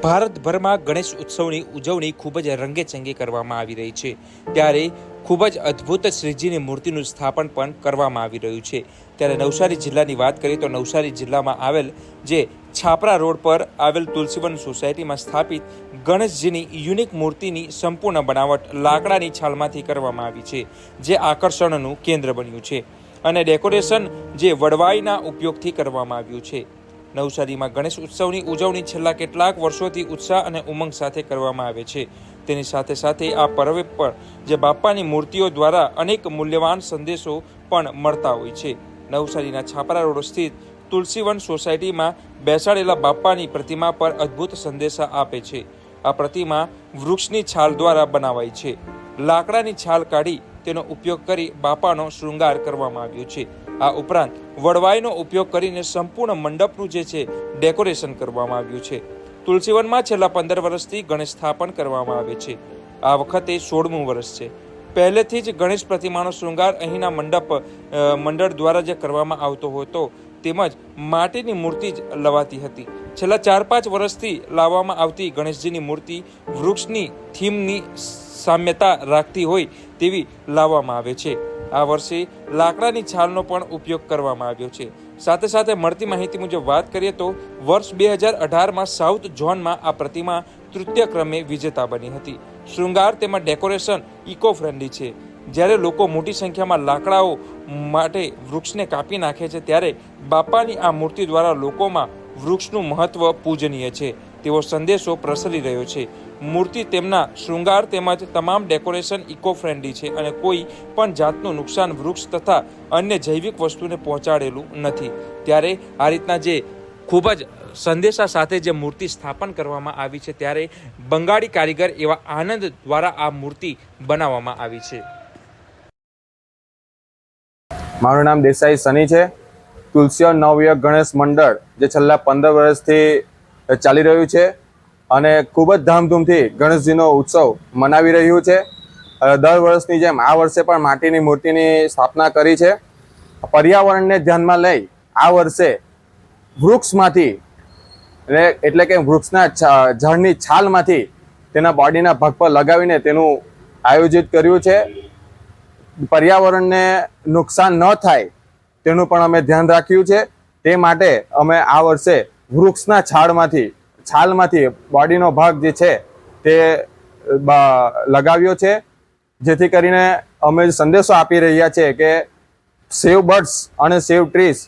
ભારતભરમાં ગણેશ ઉત્સવની ઉજવણી ખૂબ જ રંગેચંગે કરવામાં આવી રહી છે, ત્યારે ખૂબ જ અદ્ભુત શ્રીજીની મૂર્તિનું સ્થાપન પણ કરવામાં આવી રહ્યું છે। ત્યારે નવસારી જિલ્લાની વાત કરીએ તો નવસારી જિલ્લામાં આવેલ જે છાપરા રોડ પર આવેલ તુલસીવન સોસાયટીમાં સ્થાપિત ગણેશજીની યુનિક મૂર્તિની સંપૂર્ણ બનાવટ લાકડાની છાલમાંથી કરવામાં આવી છે, જે આકર્ષણનું કેન્દ્ર બન્યું છે અને ડેકોરેશન જે વડવાઈના ઉપયોગથી કરવામાં આવ્યું છે। નવસારીમાં ગણેશ ઉત્સવની ઉજવણી છેલ્લા કેટલાક વર્ષોથી ઉત્સાહ અને ઉમંગ સાથે કરવામાં આવે છે। તેની સાથે સાથે આ પર્વ પર જે બાપાની મૂર્તિઓ દ્વારા અનેક મૂલ્યવાન સંદેશો પણ મળતા હોય છે। નવસારીના છાપરા રોડ સ્થિત તુલસીવન સોસાયટીમાં બેસાડેલા બાપાની પ્રતિમા પર અદ્ભુત સંદેશા આપે છે। આ પ્રતિમા વૃક્ષની છાલ દ્વારા બનાવાઈ છે। લાકડાની છાલ કાઢી તેનો ઉપયોગ કરી બાપાનો શૃંગાર કરવામાં આવ્યો છે। આ ઉપરાંત વડવાઈનો ઉપયોગ કરીને સંપૂર્ણ મંડપનું જે છે ડેકોરેશન કરવામાં આવ્યું છે। તુલસીવનમાં છેલ્લા 15 વર્ષથી ગણેશ સ્થાપન કરવામાં આવે છે। આ વખતે 16મું વર્ષ છે। પહેલેથી જ ગણેશ પ્રતિમાનો શૃંગાર અહીંના મંડળ દ્વારા જે કરવામાં આવતો હતો, તેમજ માટીની મૂર્તિ જ લવાતી હતી। છેલ્લા 4-5 વર્ષથી લાવવામાં આવતી ગણેશજીની મૂર્તિ વૃક્ષની થીમની સામ્યતા રાખતી હોય તેવી લાવવામાં આવે છે। આ વર્ષે લાકડાની છાલનો પણ ઉપયોગ કરવામાં આવ્યો છે। સાથે સાથે મળતી માહિતી મુજબ વાત કરીએ તો વર્ષ 2018માં સાઉથ ઝોનમાં આ પ્રતિમા તૃતીય ક્રમે વિજેતા બની હતી। શૃંગાર તેમજ ડેકોરેશન ઇકો ફ્રેન્ડલી છે। જ્યારે લોકો મોટી સંખ્યામાં લાકડાઓ માટે વૃક્ષને કાપી નાખે છે, ત્યારે બાપાની આ મૂર્તિ દ્વારા લોકોમાં વૃક્ષનું મહત્વ પૂજનીય છે તેવો સંદેશો પ્રસરી રહ્યો છે। મૂર્તિ તેમના શૃંગાર તેમજ તમામ ડેકોરેશન ઇકો ફ્રેન્ડલી છે અને કોઈ પણ જાતનું નુકસાન વૃક્ષ તથા અન્ય જૈવિક વસ્તુને પહોંચાડેલું નથી। ત્યારે આ રીતના જે ખૂબ જ સંદેશા સાથે જે મૂર્તિ સ્થાપન કરવામાં આવી છે, ત્યારે બંગાળી કારીગર એવા આનંદ દ્વારા આ મૂર્તિ બનાવવામાં આવી છે। મારું નામ દેસાઈ સની છે। તુલસીવન નવયુગ ગણેશ મંડળ જે છેલ્લા 15 વર્ષથી ચાલી રહ્યું છે અને ખૂબ જ ધામધૂમથી ગણેશજીનો ઉત્સવ મનાવી રહ્યું છે। દર વર્ષની જેમ આ વર્ષે પણ માટીની મૂર્તિની સ્થાપના કરી છે। પર્યાવરણને ધ્યાનમાં લઈ આ વર્ષે વૃક્ષમાંથી એટલે કે વૃક્ષના ઝાડની છાલમાંથી તેના બોડીના ભાગ પર લગાવીને તેનું આયોજિત કર્યું છે। પર્યાવરણને નુકસાન ન થાય તેનું પણ અમે ધ્યાન રાખ્યું છે। તે માટે અમે આ વર્ષે વૃક્ષના છાલમાંથી બોડીનો ભાગ જે છે તે લગાવ્યો છે, જેથી કરીને અમે સંદેશો આપી રહ્યા છે કે સેવ બર્ડ્સ અને સેવ ટ્રીઝ